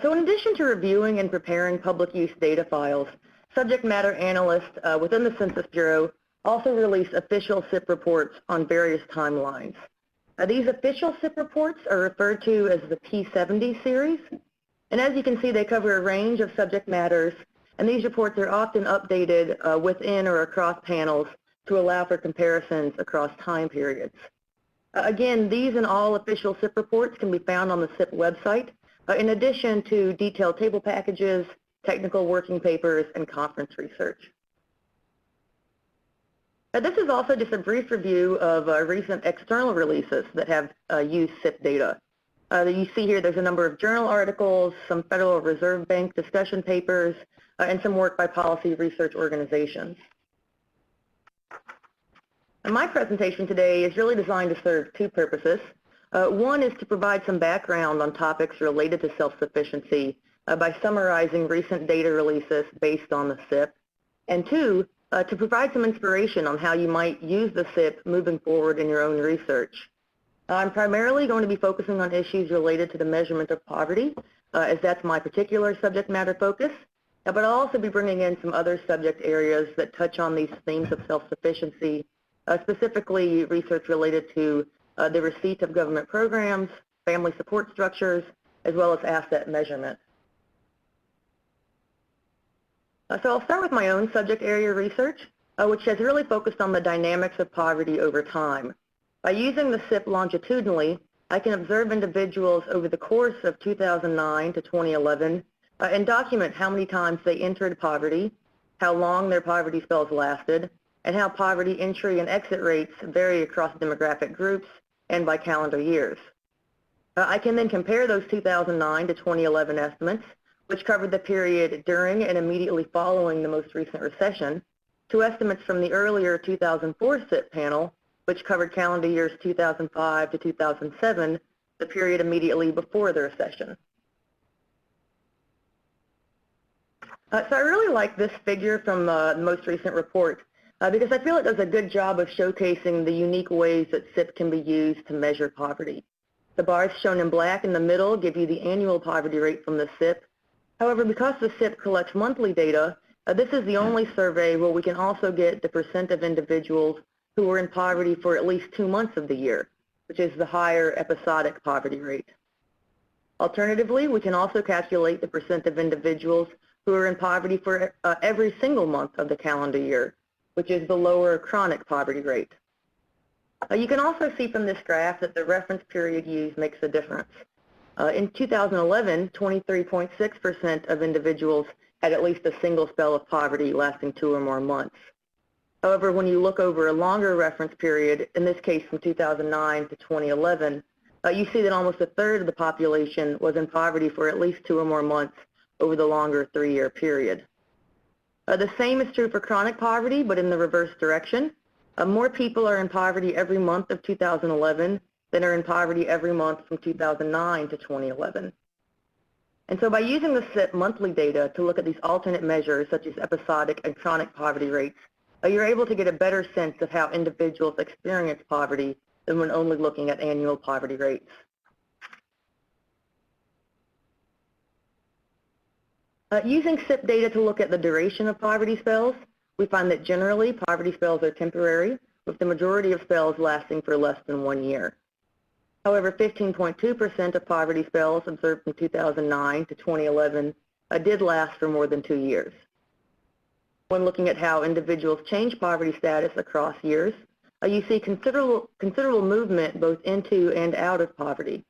So in addition to reviewing and preparing public use data files, subject matter analysts within the Census Bureau also release official SIP reports on various timelines. These official SIP reports are referred to as the P70 series. And as you can see, they cover a range of subject matters, and these reports are often updated within or across panels to allow for comparisons across time periods. Again, these and all official SIP reports can be found on the SIP website, in addition to detailed table packages, technical working papers, and conference research. This is also just a brief review of recent external releases that have used SIP data. You see here there's a number of journal articles, some Federal Reserve Bank discussion papers, and some work by policy research organizations. And my presentation today is really designed to serve two purposes. One is to provide some background on topics related to self-sufficiency by summarizing recent data releases based on the SIP. And two, to provide some inspiration on how you might use the SIP moving forward in your own research. I'm primarily going to be focusing on issues related to the measurement of poverty, as that's my particular subject matter focus, but I'll also be bringing in some other subject areas that touch on these themes of self-sufficiency, specifically research related to the receipt of government programs, family support structures, as well as asset measurement. So I'll start with my own subject area research, which has really focused on the dynamics of poverty over time. By using the SIP longitudinally, I can observe individuals over the course of 2009 to 2011 and document how many times they entered poverty, how long their poverty spells lasted, and how poverty entry and exit rates vary across demographic groups and by calendar years. I can then compare those 2009 to 2011 estimates, which covered the period during and immediately following the most recent recession, to estimates from the earlier 2004 SIP panel, which covered calendar years 2005 to 2007, the period immediately before the recession. So I really like this figure from the most recent report because I feel it does a good job of showcasing the unique ways that SIP can be used to measure poverty. The bars shown in black in the middle give you the annual poverty rate from the SIP. However, because the SIP collects monthly data, this is the only survey where we can also get the percent of individuals who were in poverty for at least 2 months of the year, which is the higher episodic poverty rate. Alternatively, we can also calculate the percent of individuals who are in poverty for every single month of the calendar year, which is the lower chronic poverty rate. You can also see from this graph that the reference period used makes a difference. In 2011, 23.6% of individuals had at least a single spell of poverty lasting 2 or more months. However, when you look over a longer reference period, in this case from 2009 to 2011, you see that almost a third of the population was in poverty for at least 2 or more months over the longer 3-year period. The same is true for chronic poverty, but in the reverse direction. More people are in poverty every month of 2011 than are in poverty every month from 2009 to 2011. And so by using the SIP monthly data to look at these alternate measures, such as episodic and chronic poverty rates, you're able to get a better sense of how individuals experience poverty than when only looking at annual poverty rates. Using SIP data to look at the duration of poverty spells, we find that generally poverty spells are temporary, with the majority of spells lasting for less than 1 year. However, 15.2% of poverty spells observed from 2009 to 2011 did last for more than 2 years. When looking at how individuals change poverty status across years, you see considerable movement both into and out of poverty.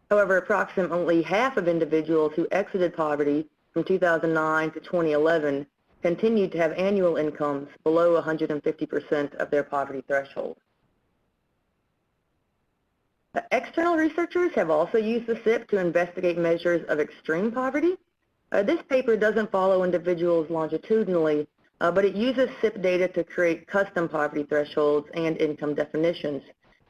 However, approximately half of individuals who exited poverty from 2009 to 2011 continued to have annual incomes below 150% of their poverty threshold. External researchers have also used the SIP to investigate measures of extreme poverty. This paper doesn't follow individuals longitudinally, but it uses SIP data to create custom poverty thresholds and income definitions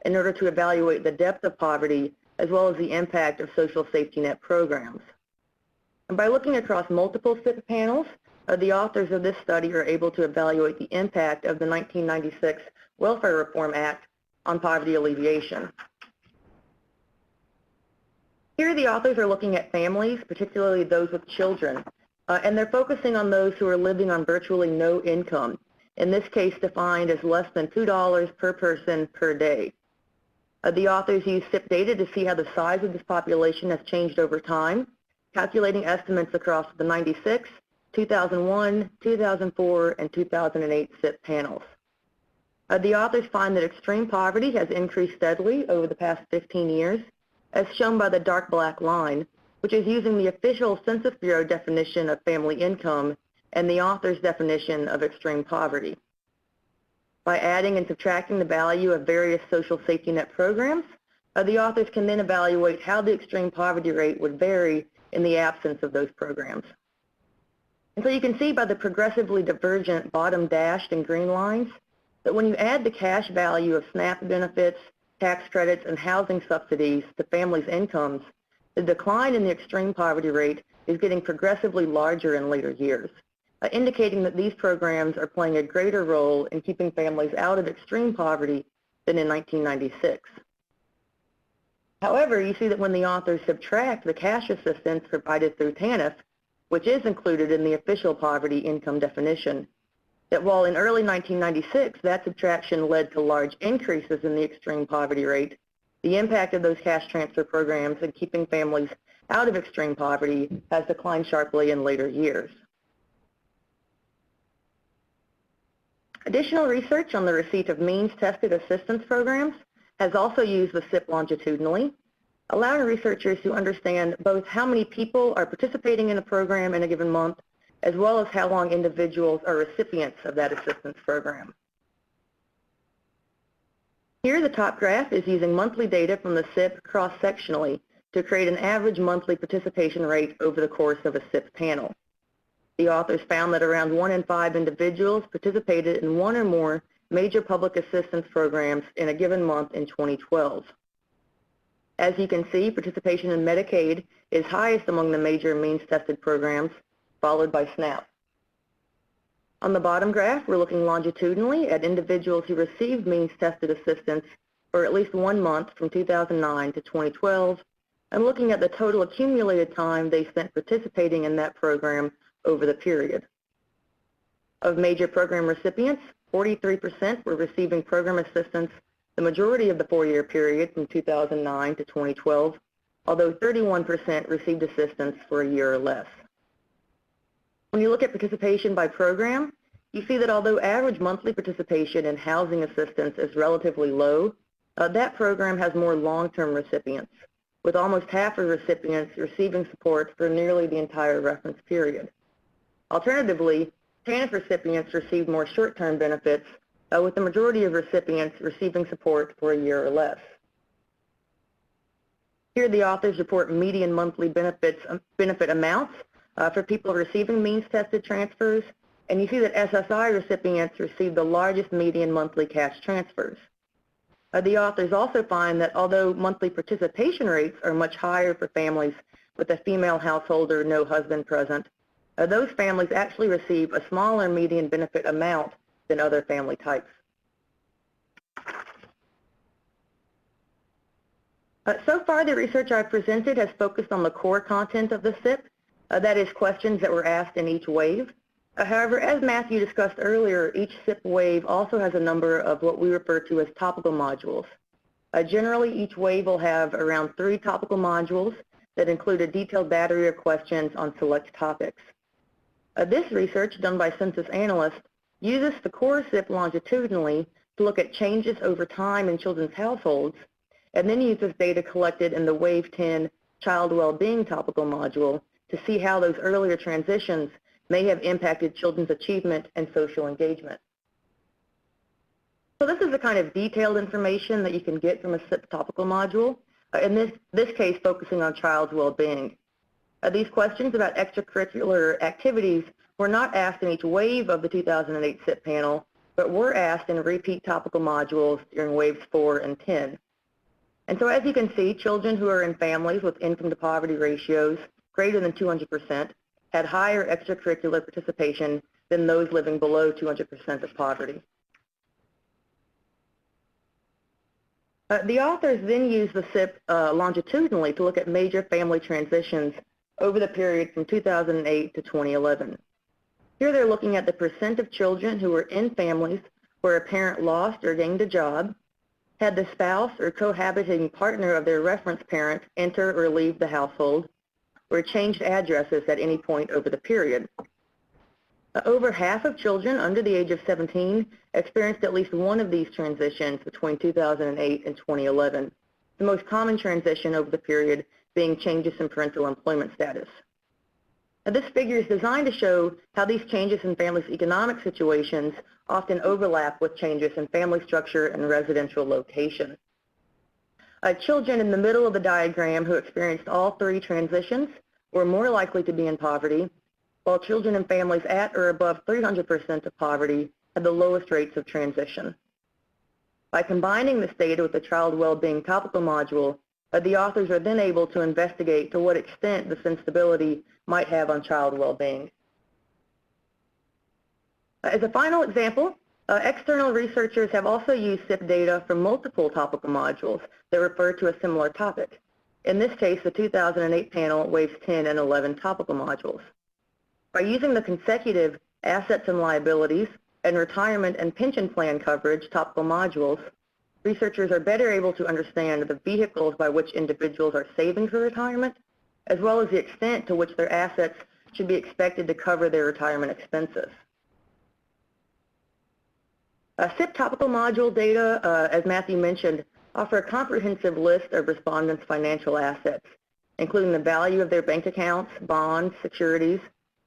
in order to evaluate the depth of poverty as well as the impact of social safety net programs. And by looking across multiple SIP panels, the authors of this study are able to evaluate the impact of the 1996 Welfare Reform Act on poverty alleviation. Here the authors are looking at families, particularly those with children, and they're focusing on those who are living on virtually no income, in this case defined as less than $2 per person per day. The authors use SIP data to see how the size of this population has changed over time, calculating estimates across the 96, 2001, 2004, and 2008 SIP panels. The authors find that extreme poverty has increased steadily over the past 15 years, as shown by the dark black line, which is using the official Census Bureau definition of family income and the author's definition of extreme poverty. By adding and subtracting the value of various social safety net programs, the authors can then evaluate how the extreme poverty rate would vary in the absence of those programs. And so you can see by the progressively divergent bottom dashed and green lines that when you add the cash value of SNAP benefits, tax credits, and housing subsidies to families' incomes, the decline in the extreme poverty rate is getting progressively larger in later years, indicating that these programs are playing a greater role in keeping families out of extreme poverty than in 1996. However, you see that when the authors subtract the cash assistance provided through TANF, which is included in the official poverty income definition, that while in early 1996 that subtraction led to large increases in the extreme poverty rate, the impact of those cash transfer programs in keeping families out of extreme poverty has declined sharply in later years. Additional research on the receipt of means-tested assistance programs has also used the SIP longitudinally, allowing researchers to understand both how many people are participating in a program in a given month, as well as how long individuals are recipients of that assistance program. Here, the top graph is using monthly data from the SIP cross-sectionally to create an average monthly participation rate over the course of a SIP panel. The authors found that around 1 in 5 individuals participated in one or more major public assistance programs in a given month in 2012. As you can see, participation in Medicaid is highest among the major means-tested programs, followed by SNAP. On the bottom graph, we're looking longitudinally at individuals who received means-tested assistance for at least 1 month from 2009 to 2012, and looking at the total accumulated time they spent participating in that program over the period. Of major program recipients, 43% were receiving program assistance the majority of the 4-year period from 2009 to 2012, although 31% received assistance for a year or less. When you look at participation by program, you see that although average monthly participation in housing assistance is relatively low, that program has more long-term recipients, with almost half of recipients receiving support for nearly the entire reference period. Alternatively, TANF recipients received more short-term benefits, with the majority of recipients receiving support for a year or less. Here, the authors report median monthly benefit amounts for people receiving means-tested transfers, and you see that SSI recipients receive the largest median monthly cash transfers. The authors also find that although monthly participation rates are much higher for families with a female householder, no husband present, those families actually receive a smaller median benefit amount than other family types. So far, the research I've presented has focused on the core content of the SIP, that is, questions that were asked in each wave. However, as Matthew discussed earlier, each SIP wave also has a number of what we refer to as topical modules. Generally, each wave will have around 3 topical modules that include a detailed battery of questions on select topics. This research, done by census analysts, uses the core SIP longitudinally to look at changes over time in children's households, and then uses data collected in the Wave 10 Child Well-Being topical module to see how those earlier transitions may have impacted children's achievement and social engagement. So this is the kind of detailed information that you can get from a SIP topical module, in this case focusing on child's well-being. These questions about extracurricular activities were not asked in each wave of the 2008 SIP panel, but were asked in repeat topical modules during waves 4 and 10. And so as you can see, children who are in families with income to poverty ratios greater than 200% had higher extracurricular participation than those living below 200% of poverty. The authors then used the SIP longitudinally to look at major family transitions over the period from 2008 to 2011. Here they're looking at the percent of children who were in families where a parent lost or gained a job, had the spouse or cohabiting partner of their reference parent enter or leave the household, or changed addresses at any point over the period. Over half of children under the age of 17 experienced at least one of these transitions between 2008 and 2011, the most common transition over the period being changes in parental employment status. Now, this figure is designed to show how these changes in families' economic situations often overlap with changes in family structure and residential location. Children in the middle of the diagram who experienced all three transitions were more likely to be in poverty, while children in families at or above 300% of poverty had the lowest rates of transition. By combining this data with the Child Wellbeing Topical Module, the authors are then able to investigate to what extent this instability might have on child well-being. As a final example, external researchers have also used SIP data from multiple topical modules that refer to a similar topic. In this case, the 2008 panel waives 10 and 11 topical modules. By using the consecutive assets and liabilities and retirement and pension plan coverage topical modules, researchers are better able to understand the vehicles by which individuals are saving for retirement, as well as the extent to which their assets should be expected to cover their retirement expenses. SIP topical module data, as Matthew mentioned, offer a comprehensive list of respondents' financial assets, including the value of their bank accounts, bonds, securities,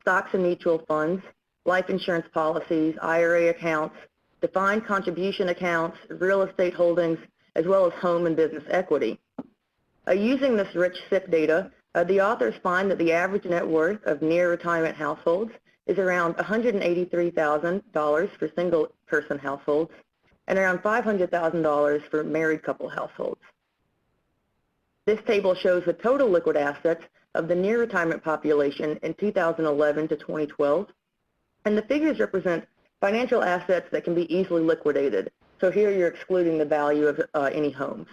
stocks and mutual funds, life insurance policies, IRA accounts, defined contribution accounts, real estate holdings, as well as home and business equity. Using this rich SIP data, the authors find that the average net worth of near-retirement households is around $183,000 for single-person households and around $500,000 for married couple households. This table shows the total liquid assets of the near-retirement population in 2011 to 2012, and the figures represent financial assets that can be easily liquidated. So here you're excluding the value of any homes.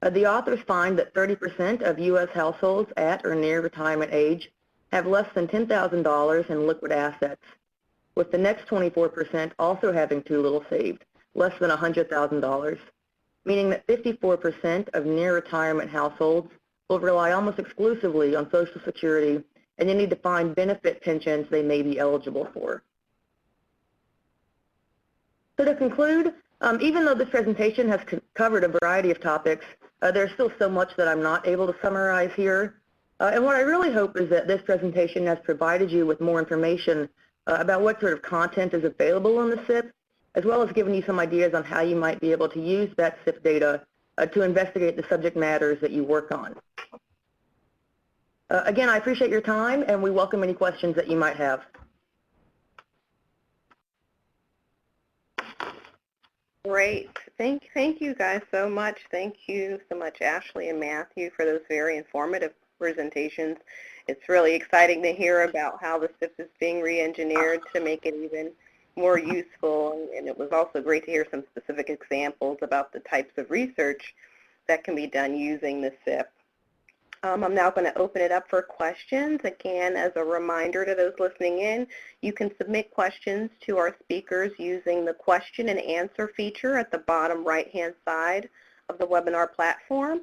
The authors find that 30% of U.S. households at or near retirement age have less than $10,000 in liquid assets, with the next 24% also having too little saved, less than $100,000, meaning that 54% of near retirement households will rely almost exclusively on Social Security, and you need to find benefit pensions they may be eligible for. So to conclude, even though this presentation has covered a variety of topics, there's still so much that I'm not able to summarize here. And what I really hope is that this presentation has provided you with more information about what sort of content is available in the SIP, as well as given you some ideas on how you might be able to use that SIP data to investigate the subject matters that you work on. Again, I appreciate your time, and we welcome any questions that you might have. Great. Thank you guys so much. Thank you so much, Ashley and Matthew, for those very informative presentations. It's really exciting to hear about how the SIP is being re-engineered to make it even more useful, and it was also great to hear some specific examples about the types of research that can be done using the SIP. I'm now going to open it up for questions. Again, as a reminder to those listening in, you can submit questions to our speakers using the question and answer feature at the bottom right-hand side of the webinar platform.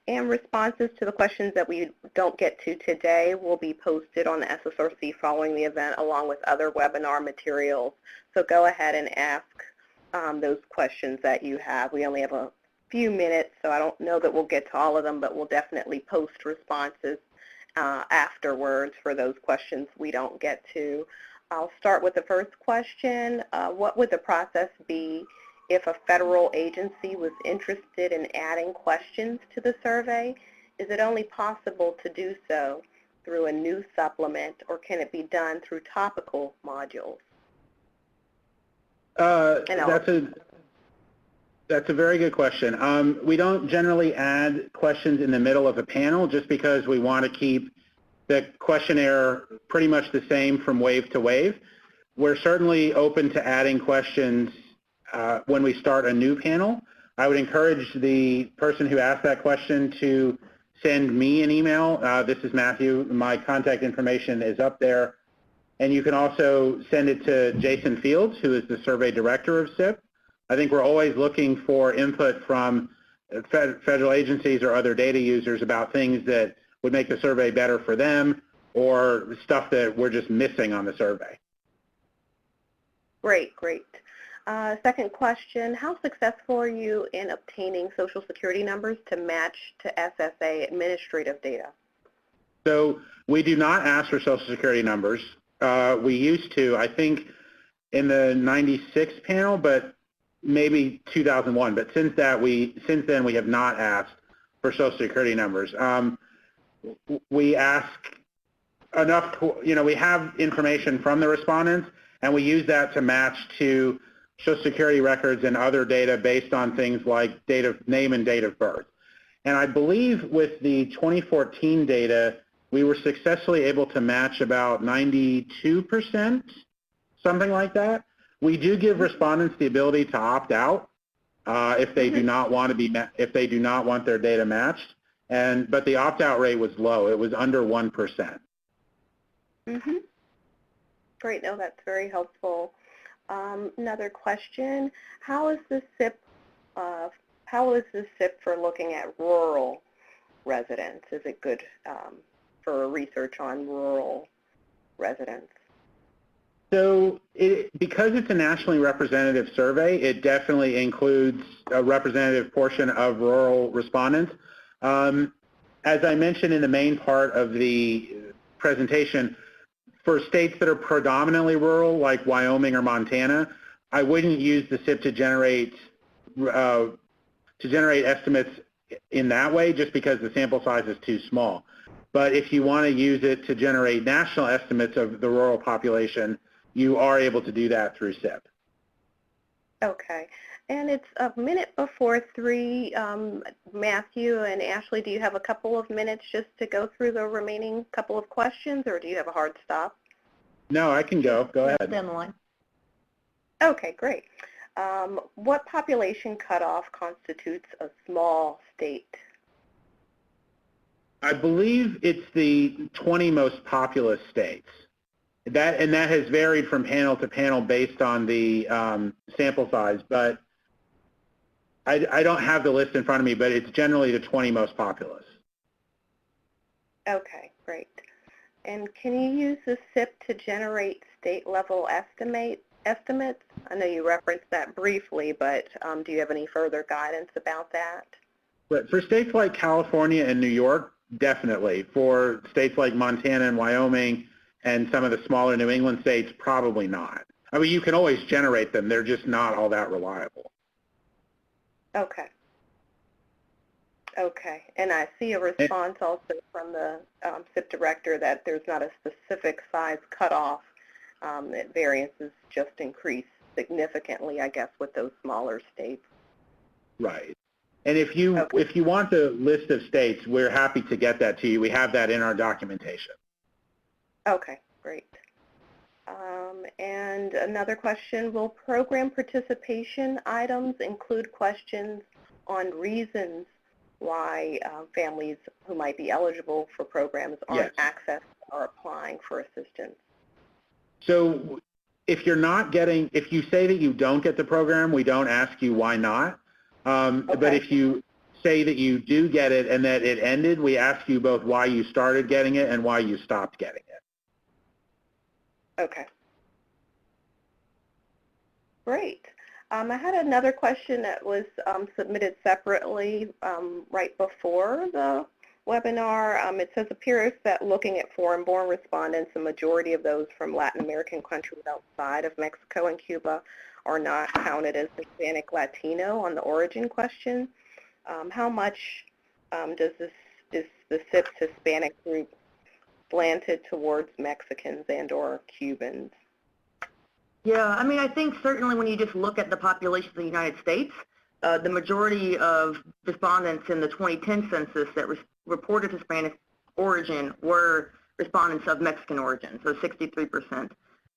And responses to the questions that we don't get to today will be posted on the SSRC following the event along with other webinar materials. So go ahead and ask those questions that you have. We only have a few minutes, so I don't know that we'll get to all of them, but we'll definitely post responses afterwards for those questions we don't get to. I'll start with the first question. What would the process be if a federal agency was interested in adding questions to the survey? Is it only possible to do so through a new supplement, or can it be done through topical modules? That's a very good question. We don't generally add questions in the middle of a panel just because we want to keep the questionnaire pretty much the same from wave to wave. We're certainly open to adding questions when we start a new panel. I would encourage the person who asked that question to send me an email. This is Matthew. My contact information is up there. And you can also send it to Jason Fields, who is the survey director of SIP. I think we're always looking for input from federal agencies or other data users about things that would make the survey better for them, or stuff that we're just missing on the survey. Great, great. Second question, how successful are you in obtaining Social Security numbers to match to SSA administrative data? So we do not ask for Social Security numbers. We used to, I think, in the 96 panel, but maybe 2001. But since then, we have not asked for Social Security numbers. We ask enough, we have information from the respondents, and we use that to match to Social Security records and other data based on things like name and date of birth. And I believe with the 2014 data, we were successfully able to match about 92%, something like that. We do give respondents the ability to opt out if they do not want their data matched. But the opt-out rate was low. It was under 1%. Great. No, that's very helpful. Another question: how is the SIP for looking at rural residents? Is it good for research on rural residents? So because it's a nationally representative survey, it definitely includes a representative portion of rural respondents. As I mentioned in the main part of the presentation, for states that are predominantly rural, like Wyoming or Montana, I wouldn't use the SIP to generate estimates in that way, just because the sample size is too small. But if you want to use it to generate national estimates of the rural population, you are able to do that through SIP. Okay. And it's a minute before 3. Matthew and Ashley, do you have a couple of minutes just to go through the remaining couple of questions, or do you have a hard stop? No, I can go. Go ahead. Down the line. Okay, great. What population cutoff constitutes a small state? I believe it's the 20 most populous states. That has varied from panel to panel based on the sample size, but I don't have the list in front of me, but it's generally the 20 most populous. Okay, great. And can you use the SIP to generate state-level estimates? I know you referenced that briefly, but do you have any further guidance about that? But for states like California and New York, definitely. For states like Montana and Wyoming and some of the smaller New England states, probably not. I mean, you can always generate them. They're just not all that reliable. Okay. Okay. And I see a response also from the SIP director that there's not a specific size cutoff, that variances just increase significantly, I guess, with those smaller states. Right. And if you want the list of states, we're happy to get that to you. We have that in our documentation. Okay, great. And another question, will program participation items include questions on reasons why families who might be eligible for programs aren't accessing or applying for assistance? So if you say that you don't get the program, we don't ask you why not. But if you say that you do get it and that it ended, we ask you both why you started getting it and why you stopped getting it. Okay. Great. I had another question that was submitted separately right before the webinar. It says, appears that looking at foreign-born respondents, the majority of those from Latin American countries outside of Mexico and Cuba are not counted as Hispanic Latino on the origin question. How much is the SIP's Hispanic group slanted towards Mexicans and or Cubans? Yeah, I mean, I think certainly when you just look at the population of the United States, the majority of respondents in the 2010 census that reported Hispanic origin were respondents of Mexican origin, so 63%.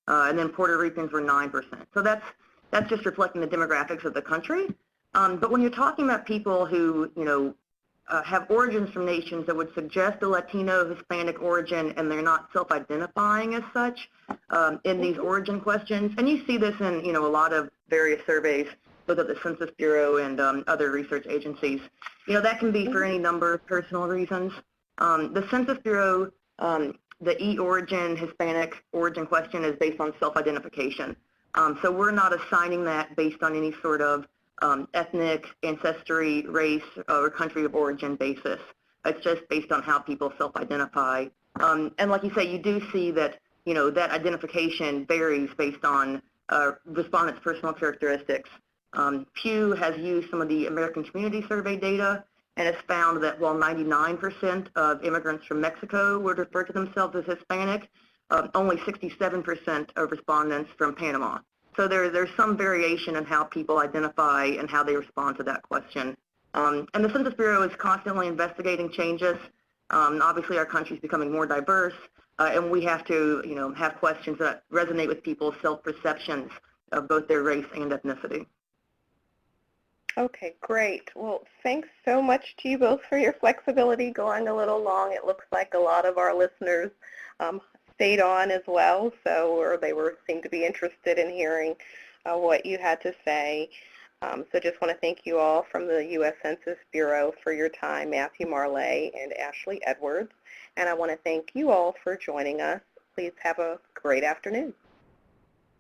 And then Puerto Ricans were 9%. So that's just reflecting the demographics of the country. But when you're talking about people who, have origins from nations that would suggest a Latino, Hispanic origin, and they're not self-identifying as such in these origin questions, and you see this in, a lot of various surveys, both at the Census Bureau and other research agencies, that can be for any number of personal reasons. The Census Bureau, the E-origin, Hispanic origin question is based on self-identification. So we're not assigning that based on any sort of ethnic, ancestry, race, or country of origin basis. It's just based on how people self-identify. And like you say, you do see that, that identification varies based on respondents' personal characteristics. Pew has used some of the American Community Survey data and has found that while 99% of immigrants from Mexico would refer to themselves as Hispanic, only 67% of respondents from Panama. So there's some variation in how people identify and how they respond to that question. And the Census Bureau is constantly investigating changes. Obviously, our country is becoming more diverse, and we have to, have questions that resonate with people's self-perceptions of both their race and ethnicity. Okay, great. Well, thanks so much to you both for your flexibility going a little long. It looks like a lot of our listeners stayed on as well, or they seemed to be interested in hearing what you had to say. So just want to thank you all from the U.S. Census Bureau for your time, Matthew Marlay and Ashley Edwards. And I want to thank you all for joining us. Please have a great afternoon.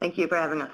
Thank you for having us.